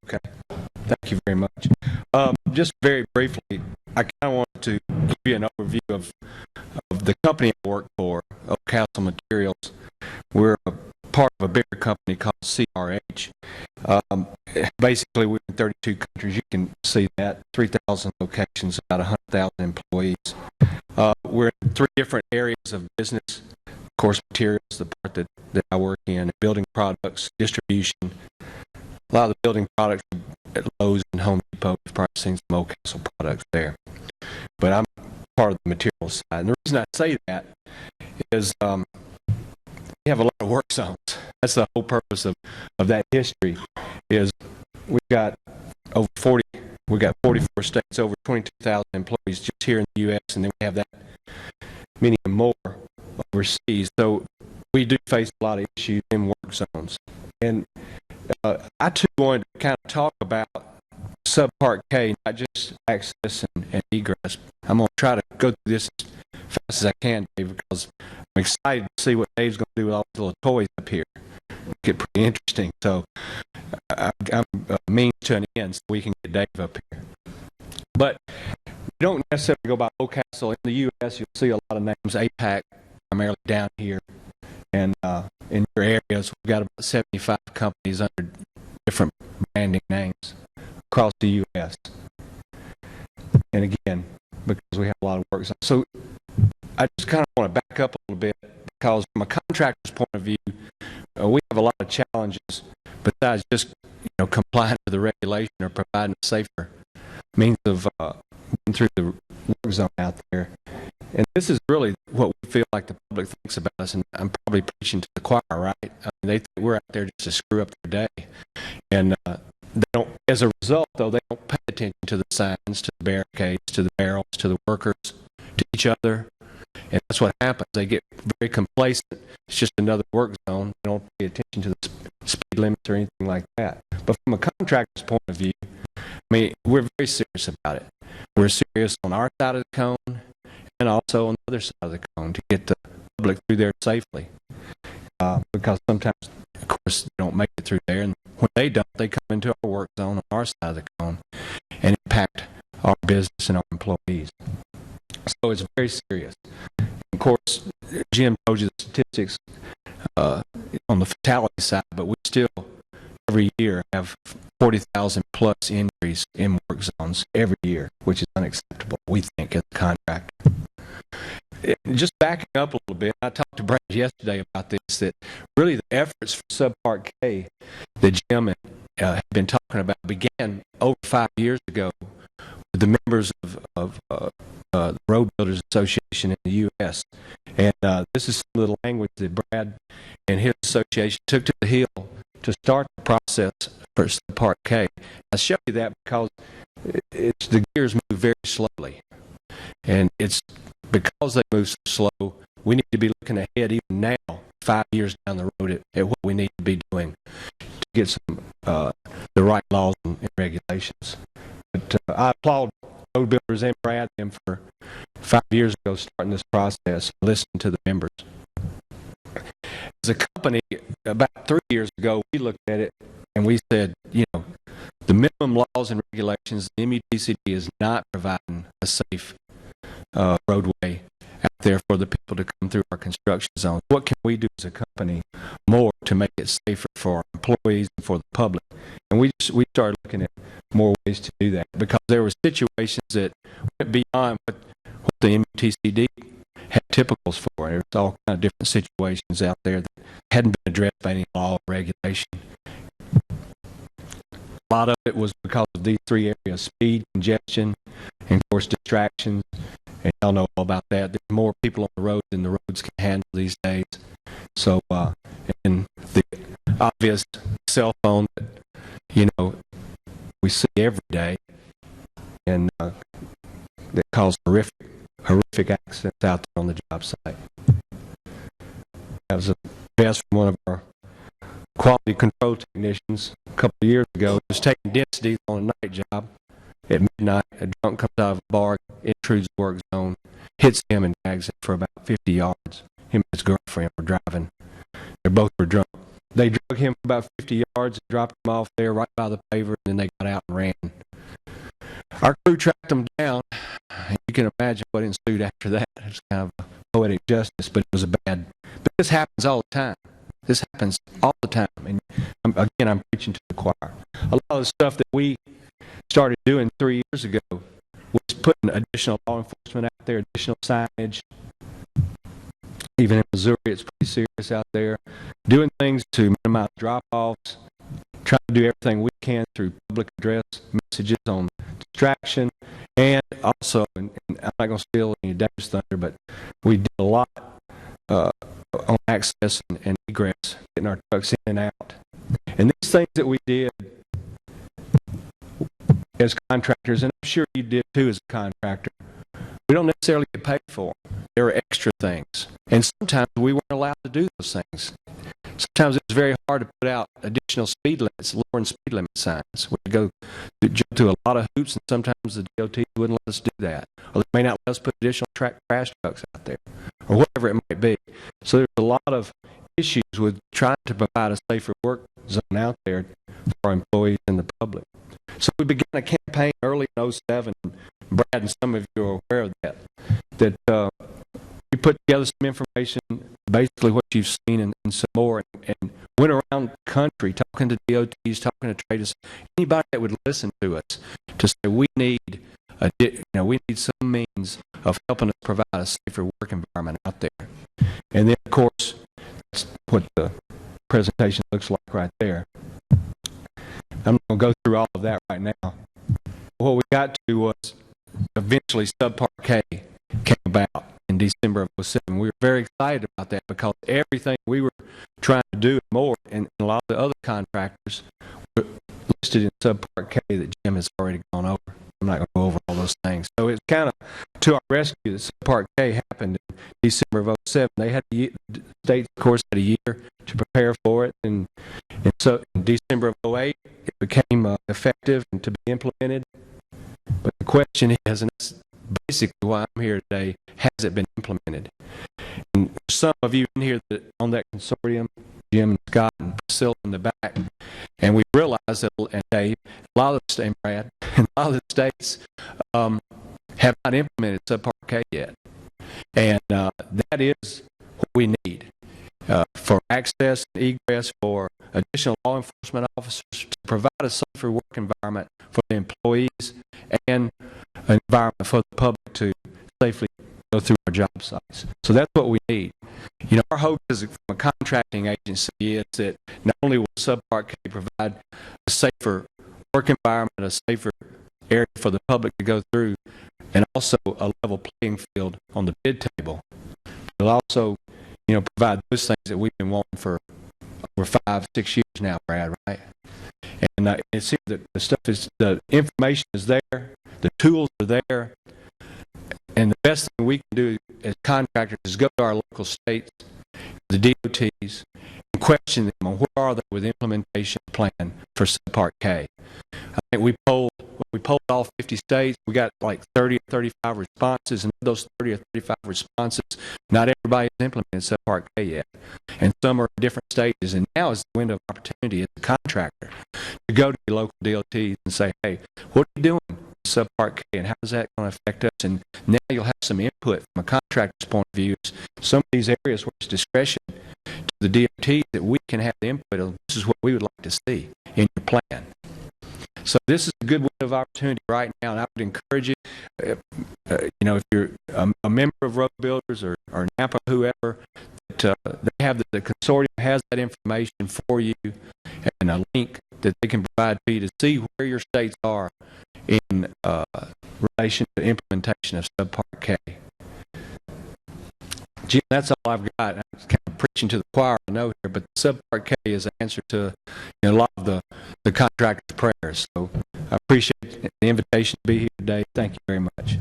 Okay. Thank you very much. Just very briefly, I kind of want to give you an overview of the company I work for, Oak Castle Materials. We're a part of a bigger company called CRH. Basically, we're in 32 countries. You can see that. 3,000 locations, about 100,000 employees. We're in 3 different areas of business. Of course, materials, the part that I work in, building products, distribution. A lot of the building products at Lowe's and Home Depot, you've probably seen some Oak Castle products there. But I'm part of the materials side. And the reason I say that is we have a lot of work zones. That's the whole purpose of that history. Is we've got 44 states, over 22,000 employees just here in the U.S., and then we have that many more overseas. So we do face a lot of issues in work zones. And I too wanted to kind of talk about subpart K, not just access and egress. I'm going to try to go through this as fast as I can, Dave, because I'm excited to see what Dave's going to do with all these little toys up here. It'll get pretty interesting. So I'm a means to an end so we can get Dave up here. But you don't necessarily go by Oak Castle. In the U.S., you'll see a lot of names, APAC, primarily down here. And in your areas, we've got about 75 companies under different branding names across the U.S. And again, because we have a lot of work. So I just kind of want to back up a little bit, because from a contractor's point of view, we have a lot of challenges besides just complying with the regulation or providing a safer means of getting through the work zone out there. And this is really what we feel like the public thinks about us, and I'm probably preaching to the choir, right? I mean, they think we're out there just to screw up their day. And they don't, as a result, though, they don't pay attention to the signs, to the barricades, to the barrels, to the workers, to each other. And that's what happens. They get very complacent. It's just another work zone. They don't pay attention to the speed limits or anything like that. But from a contractor's point of view, I mean, we're very serious about it. We're serious on our side of the cone and also on the other side of the cone to get the public through there safely. Because sometimes, of course, they don't make it through there. And when they don't, they come into our work zone on our side of the cone and impact our business and our employees. So it's very serious. Of course, Jim told you the statistics on the fatality side, but we still, every year, have 40,000 plus injuries in work zones every year, which is unacceptable, we think, as a contractor. Just backing up a little bit, I talked to Brad yesterday about this, that really the efforts for Subpart K that Jim have been talking about began over 5 years ago with the members of the Road Builders Association in the U.S. And this is some of the language that Brad and his association took to the Hill to start the process for Subpart K. I show you that because the gears move very slowly. And it's because they move so slow, we need to be looking ahead even now, 5 years down the road, at what we need to be doing to get some the right laws and regulations. But I applaud Road Builders and Brad them for 5 years ago starting this process, listening to the members. As a company, about 3 years ago, we looked at it and we said, the minimum laws and regulations, the MUTCD is not providing a safe roadway out there for the people to come through our construction zones. What can we do as a company more to make it safer for our employees and for the public? And we started looking at more ways to do that, because there were situations that went beyond what the MUTCD had typicals for. There's all kind of different situations out there that hadn't been addressed by any law or regulation. A lot of it was because of these 3 areas: speed, congestion, and of course distractions. And y'all know all about that. There's more people on the road than the roads can handle these days. So, and the obvious cell phone that, we see every day, and that cause horrific accidents out there on the job site. That was a best from one of our quality control technicians a couple of years ago. He was taking densities on a night job. At midnight, a drunk comes out of a bar, intrudes the work zone, hits him and drags him for about 50 yards. Him and his girlfriend were driving. They both were drunk. They drug him about 50 yards and dropped him off there right by the paver, and then they got out and ran. Our crew tracked them down, and you can imagine what ensued after that. It's kind of a poetic justice, but it was a bad. But this happens all the time. This happens all the time. And again, I'm preaching to the choir. A lot of the stuff that we started doing 3 years ago was putting additional law enforcement out there, additional signage. Even in Missouri, it's pretty serious out there. Doing things to minimize drop-offs, trying to do everything we can through public address messages on distraction, and also, and I'm not going to steal any Davis thunder, but we did a lot on access and egress, getting our trucks in and out. And these things that we did as contractors, and I'm sure you did too as a contractor, we don't necessarily get paid for them. There were extra things. And sometimes we weren't allowed to do those things. Sometimes it was very hard to put out additional speed limits, lowering speed limit signs. We'd go jump through a lot of hoops, and sometimes the DOT wouldn't let us do that. Or they may not let us put additional crash trucks out there, or whatever it might be. So there's a lot of issues with trying to provide a safer work zone out there for our employees and the public. So we began a campaign early in 2007. Brad and some of you are aware of that we put together some information, basically what you've seen and some more, and went around the country talking to DOTs, talking to traders, anybody that would listen to us, to say we need some means of helping us provide a safer work environment out there. And then, of course, that's what the presentation looks like right there. I'm not going to go through all of that right now. What we got to was eventually Subpart K came about in December of 2007. We were very excited about that because everything we were trying to do and more, and a lot of the other contractors were listed in Subpart K that Jim has already gone over. I'm not going to go over all those things. So it's kind of to our rescue that Subpart K happened in December of 2007. They had the state, of course, had a year to prepare for it, and so in December of 2008, it became effective and to be implemented. But the question is, and that's basically why I'm here today, has it been implemented? And some of you in here that on that consortium, Jim and Scott and Priscilla in the back, and we realize that, and Dave, a lot of the states, Brad, and a lot of the states have not implemented Subpart K yet. And that is what we need for access and egress, for additional law enforcement officers to provide a safer work environment for the employees and an environment for the public to safely go through our job sites. So that's what we need. You know, our hope is from a contracting agency is that not only will Subpart K provide a safer work environment, a safer area for the public to go through, and also a level playing field on the bid table, it'll also, you know, provide those things that we've been wanting for over 5-6 years now, Brad, right? And it seems that the information is there, the tools are there, and the best thing we can do as contractors is go to our local states, the DOTs, and question them on where are they with the implementation plan for Subpart K. I think we polled all 50 states. We got like 30 or 35 responses, and of those 30 or 35 responses, not everybody has implemented Subpart K yet, and some are in different stages. And now is the window of opportunity as a contractor to go to your local DOTs and say, hey, what are you doing with Subpart K, and how is that going to affect us? And now you'll have some input from a contractor's point of view. Some of these areas where it's discretion to the DOT that we can have the input of. This is what we would like to see in your plan. So this is a good window of opportunity right now, and I would encourage you, you know, if you're a member of Road Builders or NAPA, whoever, that they have the consortium has that information for you and a link that they can provide to you to see where your states are in relation to implementation of Subpart K. Jim, that's all I've got. I'm kind of preaching to the choir, I know here, but Subpart K is an answer to, you know, a lot of the contractor's prayers. So I appreciate the invitation to be here today. Thank you very much.